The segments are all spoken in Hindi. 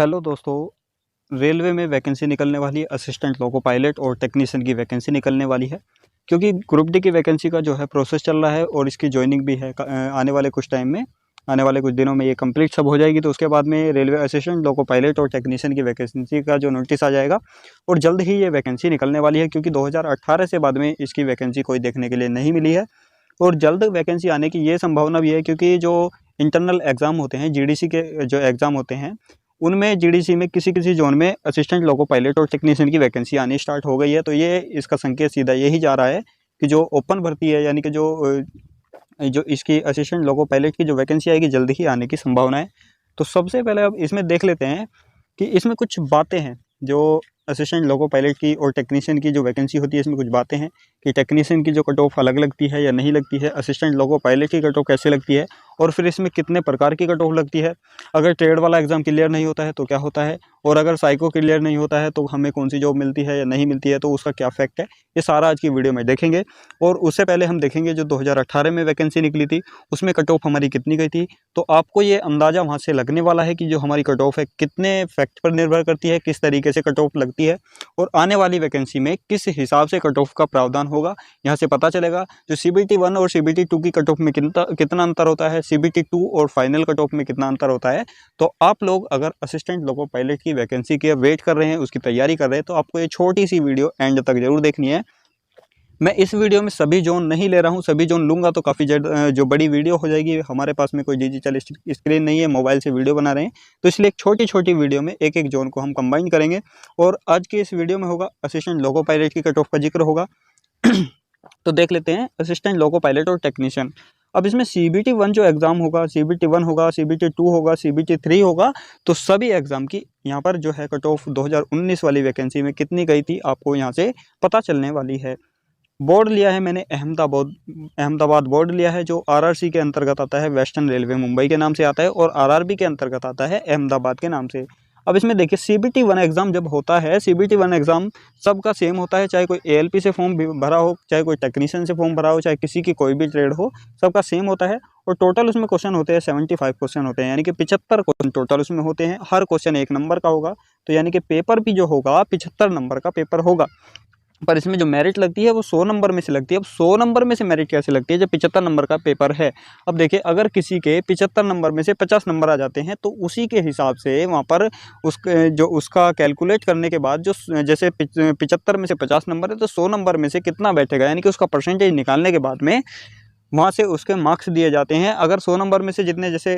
हेलो दोस्तों, रेलवे में वैकेंसी निकलने वाली है। असिस्टेंट लोको पायलट और टेक्नीशियन की वैकेंसी निकलने वाली है। क्योंकि ग्रुप डी की वैकेंसी का जो है प्रोसेस चल रहा है और इसकी जॉइनिंग भी है आने वाले कुछ टाइम में, आने वाले कुछ दिनों में ये कंप्लीट सब हो जाएगी। तो उसके बाद में रेलवे असिस्टेंट लोको पायलट और टेक्नीशियन की वैकेंसी का जो नोटिस आ जाएगा और जल्द ही ये वैकेंसी निकलने वाली है। क्योंकि 2018 से बाद में इसकी वैकेंसी कोई देखने के लिए नहीं मिली है और जल्द वैकेंसी आने की ये संभावना भी है। क्योंकि जो इंटरनल एग्ज़ाम होते हैं, जीडीसी के जो एग्ज़ाम होते हैं, उनमें जीडीसी में किसी किसी जोन में असिस्टेंट लोको पायलट और टेक्नीशियन की वैकेंसी आनी स्टार्ट हो गई है। तो ये इसका संकेत सीधा यही जा रहा है कि जो ओपन भर्ती है, यानी कि जो इसकी असिस्टेंट लोको पायलट की जो वैकेंसी आएगी जल्दी ही आने की संभावना है। तो सबसे पहले अब इसमें देख लेते हैं कि इसमें कुछ बातें हैं जो असिस्टेंट लोको पायलट की और टेक्नीशियन की जो वैकेंसी होती है, इसमें कुछ बातें हैं कि टेक्नीशियन की जो कट ऑफ अलग लगती है या नहीं लगती है, असिस्टेंट लोको पायलट की कट ऑफ कैसे लगती है और फिर इसमें कितने प्रकार की कट ऑफ लगती है। अगर ट्रेड वाला एग्ज़ाम क्लियर नहीं होता है तो क्या होता है, और अगर साइको क्लियर नहीं होता है तो हमें कौन सी जॉब मिलती है या नहीं मिलती है, तो उसका क्या फैक्ट है, ये सारा आज की वीडियो में देखेंगे। और उससे पहले हम देखेंगे जो 2018 में वैकेंसी निकली थी उसमें कट ऑफ हमारी कितनी गई थी। तो आपको ये अंदाज़ा वहाँ से लगने वाला है कि जो हमारी कट ऑफ है कितने फैक्ट पर निर्भर करती है, किस तरीके से कट ऑफ लगती है और आने वाली वैकेंसी में किस हिसाब से कट ऑफ का प्रावधान होगा, यहाँ से पता चलेगा। जो CBT 1 और CBT 2 की कट ऑफ में कितना अंतर होता है, CBT 2 और फाइनल कट ऑफ में कितना अंतर होता है। तो आप लोग अगर असिस्टेंट लोको पायलट की वैकेंसी के वेट कर रहे हैं, उसकी तैयारी कर रहे हैं, तो आपको ये छोटी सी वीडियो एंड तक जरूर देखनी है। मैं इस वीडियो में सभी जोन नहीं ले रहा हूँ, सभी जोन लूँगा तो काफ़ी जो बड़ी वीडियो हो जाएगी। हमारे पास में कोई डिजिटल स्क्रीन नहीं है, मोबाइल से वीडियो बना रहे हैं, तो इसलिए एक छोटी छोटी वीडियो में एक एक जोन को हम कंबाइन करेंगे। और आज की इस वीडियो में होगा असिस्टेंट लोको पायलट की कट ऑफ का जिक्र होगा। तो देख लेते हैं असिस्टेंट लोको पायलट और टेक्नीशियन। अब इसमें CBT 1 जो एग्ज़ाम होगा, CBT 1 होगा, CBT 2 होगा, CBT 3 होगा, तो सभी एग्ज़ाम की यहाँ पर जो है कट ऑफ 2019 वाली वैकेंसी में कितनी गई थी आपको यहाँ से पता चलने वाली है। बोर्ड लिया है मैंने अहमदाबाद बोर्ड लिया है, जो RRC के अंतर्गत आता है, वेस्टर्न रेलवे मुंबई के नाम से आता है, और RRB के अंतर्गत आता है अहमदाबाद के नाम से। अब इसमें देखिए CBT 1 एग्ज़ाम जब होता है, CBT 1 एग्ज़ाम सबका सेम होता है, चाहे कोई ALP से फॉर्म भरा हो, चाहे कोई टेक्नीशियन से फॉर्म भरा हो, चाहे किसी की कोई भी ट्रेड हो, सबका सेम होता है। और टोटल उसमें क्वेश्चन होते हैं 75 क्वेश्चन होते हैं, यानी कि 75 क्वेश्चन टोटल उसमें होते हैं। हर क्वेश्चन 1 नंबर का होगा, तो यानी कि पेपर भी जो होगा 75 नंबर का पेपर होगा। पर इसमें जो मेरिट लगती है वो 100 नंबर में से लगती है। अब 100 नंबर में से मेरिट कैसे लगती है जब 75 नंबर का पेपर है। अब देखिए, अगर किसी के 75 नंबर में से 50 नंबर आ जाते हैं तो उसी के हिसाब से वहाँ पर उसका कैलकुलेट करने के बाद जो जैसे 75 में से 50 नंबर है तो 100 नंबर में से कितना बैठेगा, यानी कि उसका परसेंटेज निकालने के बाद में वहाँ से उसके मार्क्स दिए जाते हैं। अगर 100 नंबर में से जितने, जैसे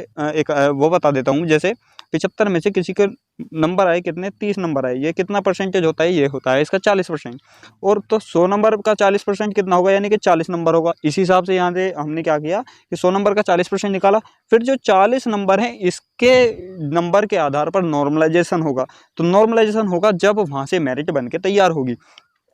वो बता देता हूँ, जैसे 75 में से किसी के नंबर आए कितने, 30 नंबर आए, ये कितना परसेंटेज होता है, ये होता है इसका 40%। और तो 100 नंबर का 40% कितना होगा, यानी कि 40 नंबर होगा। इस हिसाब से यहाँ से हमने क्या किया कि 100 नंबर का 40% निकाला, फिर जो 40 नंबर हैं इसके नंबर के आधार पर नॉर्मलाइजेशन होगा। तो नॉर्मलाइजेशन होगा जब वहाँ से मेरिट बन के तैयार होगी।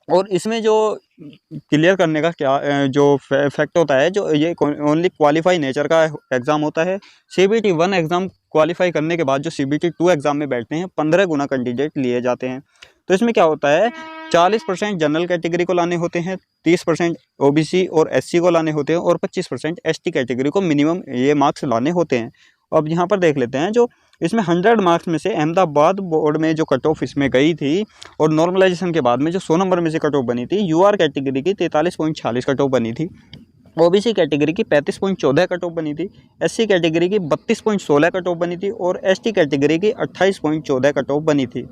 और इसमें जो क्लियर करने का क्या जो फैक्ट होता है, जो ये ओनली क्वालिफाई नेचर का एग्ज़ाम होता है। CBT 1 एग्ज़ाम क्वालिफाई करने के बाद जो CBT 2 एग्ज़ाम में बैठते हैं 15 गुना कैंडिडेट लिए जाते हैं। तो इसमें क्या होता है, 40% जनरल कैटेगरी को लाने होते हैं, 30% OBC और SC को लाने होते हैं, और 25% ST कैटेगरी को मिनिमम ये मार्क्स लाने होते हैं। अब यहाँ पर देख लेते हैं, जो इसमें 100 मार्क्स में से अहमदाबाद बोर्ड में जो कट ऑफ इसमें गई थी और नॉर्मलाइजेशन के बाद में जो 100 नंबर में से कट ऑफ बनी थी, UR कैटेगरी की 43.46 कट ऑफ बनी थी, OBC कैटेगरी की 35.14 कट ऑफ बनी थी, SC कैटेगरी की 32.16 कट ऑफ बनी थी, और ST कैटेगरी की 28.14 कट ऑफ बनी थी।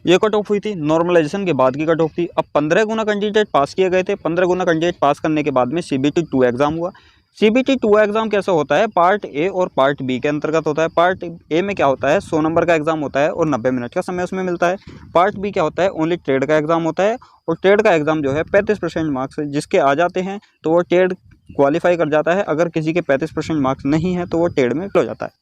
ये कट ऑफ हुई थी नॉर्मलाइजेशन के बाद की कट ऑफ थी। अब 15 गुना कैंडिडेट पास किए गए थे। 15 गुना कैंडिडेट पास करने के बाद में CBT 2 एग्ज़ाम हुआ। CBT 2 एग्ज़ाम कैसा होता है, पार्ट A और पार्ट B के अंतर्गत होता है। पार्ट A में क्या होता है, 100 नंबर का एग्ज़ाम होता है और 90 मिनट का समय उसमें मिलता है। पार्ट B क्या होता है, ओनली ट्रेड का एग्ज़ाम होता है, और ट्रेड का एग्ज़ाम जो है 35% मार्क्स जिसके आ जाते हैं तो वो ट्रेड क्वालिफाई कर जाता है। अगर किसी के 35% मार्क्स नहीं है तो वो ट्रेड में हो जाता है,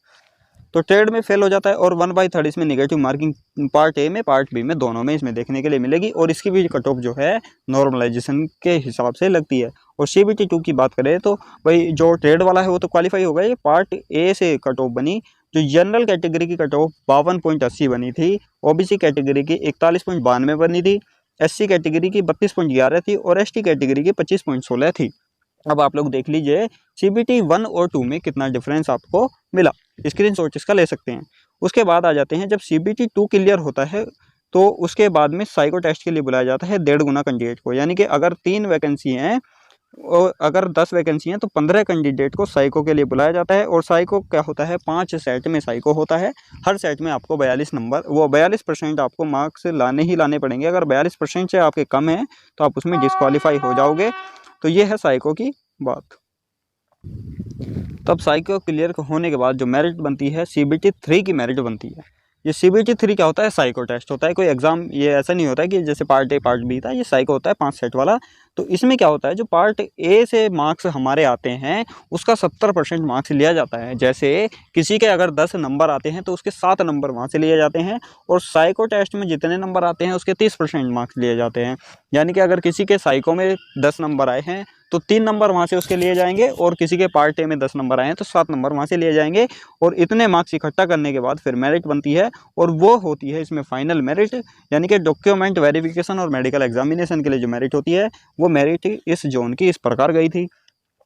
तो ट्रेड में फेल हो जाता है। और 1/3 इसमें नेगेटिव मार्किंग पार्ट A में, पार्ट B में, दोनों में इसमें देखने के लिए मिलेगी। और इसकी भी कट ऑफ जो है नॉर्मलाइजेशन के हिसाब से लगती है। और CBT 2 की बात करें तो भाई जो ट्रेड वाला है वो तो क्वालिफाई हो गया। ये पार्ट A से कट ऑफ बनी, जो जनरल कैटेगरी की कट ऑफ 52.80 बनी थी, OBC कैटेगरी की 41.92 बनी थी, SC कैटेगरी की 32.11 थी, और ST कैटेगरी की 25.16 थी। अब आप लोग देख लीजिए CBT 1 और 2 में कितना डिफरेंस आपको मिला, स्क्रीनशॉट इसका ले सकते हैं। उसके बाद आ जाते हैं जब CBT 2 क्लियर होता है तो उसके बाद में साइको टेस्ट के लिए बुलाया जाता है 1.5 गुना कैंडिडेट को। यानी कि अगर 3 वैकेंसी हैं और अगर 10 वैकेंसी हैं तो 15 कैंडिडेट को साइको के लिए बुलाया जाता है। और साइको क्या होता है, 5 सेट में साइको होता है। हर सेट में आपको 42 नंबर, वो 42% आपको मार्क्स लाने ही लाने पड़ेंगे। अगर 42% से आपके कम है तो आप उसमें डिस्क्वालीफाई हो जाओगे। तो ये है साइको की बात। तब साइको क्लियर होने के बाद जो मेरिट बनती है CBT 3 की मेरिट बनती है। ये CBT 3 क्या होता है, साइको टेस्ट होता है। कोई एग्जाम ये ऐसा नहीं होता है कि जैसे पार्ट A पार्ट B था, ये साइको होता है 5 सेट वाला। तो इसमें क्या होता है, जो पार्ट A से मार्क्स हमारे आते हैं उसका 70% मार्क्स लिया जाता है। जैसे किसी के अगर 10 नंबर आते हैं तो उसके 7 नंबर वहाँ से लिए जाते हैं। और साइको टेस्ट में जितने नंबर आते हैं उसके 30% मार्क्स लिए जाते हैं। यानी कि अगर किसी के साइको में 10 नंबर आए हैं तो 3 नंबर वहाँ से उसके लिए जाएंगे, और किसी के पार्ट A में 10 नंबर आए हैं तो 7 नंबर वहाँ से लिए जाएंगे। और इतने मार्क्स इकट्ठा करने के बाद फिर मेरिट बनती है, और वो होती है इसमें फाइनल मेरिट। यानी कि डॉक्यूमेंट वेरिफिकेशन और मेडिकल एग्जामिनेशन के लिए जो मेरिट होती है वो मेरिट इस जोन की इस प्रकार गई थी।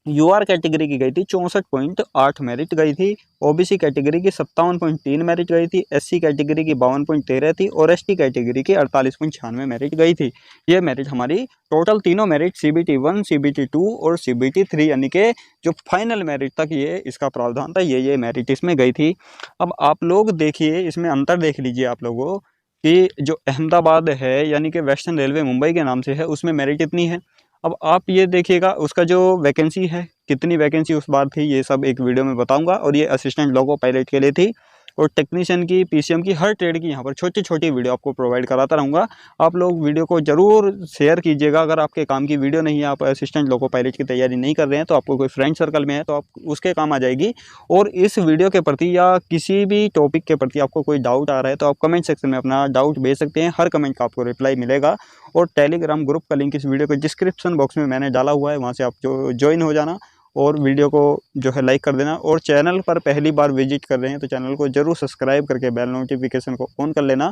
UR कैटेगरी की गई थी 64.8 मेरिट गई थी। OBC कैटेगरी की 57.3 मेरिट गई थी। SC कैटेगरी की 52.13 थी, और ST कैटेगरी की 48.96 मेरिट गई थी। ये मेरिट हमारी टोटल तीनों मेरिट CBT 1, CBT 2 और CBT 3 यानी कि जो फाइनल मेरिट तक ये इसका प्रावधान था, ये मेरिट इसमें गई थी। अब आप लोग देखिए, इसमें अंतर देख लीजिए आप लोगों कि जो अहमदाबाद है यानी कि वेस्टर्न रेलवे मुंबई के नाम से है, उसमें मेरिट इतनी है। अब आप ये देखिएगा उसका जो वैकेंसी है, कितनी वैकेंसी उस बार थी, ये सब एक वीडियो में बताऊंगा। और ये असिस्टेंट लोको पायलट के लिए थी, और टेक्नीशियन की, PCM की, हर ट्रेड की यहाँ पर छोटी छोटी वीडियो आपको प्रोवाइड कराता रहूँगा। आप लोग वीडियो को ज़रूर शेयर कीजिएगा। अगर आपके काम की वीडियो नहीं है, आप असिस्टेंट लोको पायलट की तैयारी नहीं कर रहे हैं, तो आपको कोई फ्रेंड सर्कल में है तो आप उसके काम आ जाएगी। और इस वीडियो के प्रति या किसी भी टॉपिक के प्रति आपको कोई डाउट आ रहा है तो आप कमेंट सेक्शन में अपना डाउट भेज सकते हैं। हर कमेंट का आपको रिप्लाई मिलेगा। और टेलीग्राम ग्रुप का लिंक इस वीडियो के डिस्क्रिप्शन बॉक्स में मैंने डाला हुआ है, वहाँ से आप ज्वाइन हो जाना और वीडियो को जो है लाइक कर देना। और चैनल पर पहली बार विजिट कर रहे हैं तो चैनल को जरूर सब्सक्राइब करके बेल नोटिफिकेशन को ऑन कर लेना।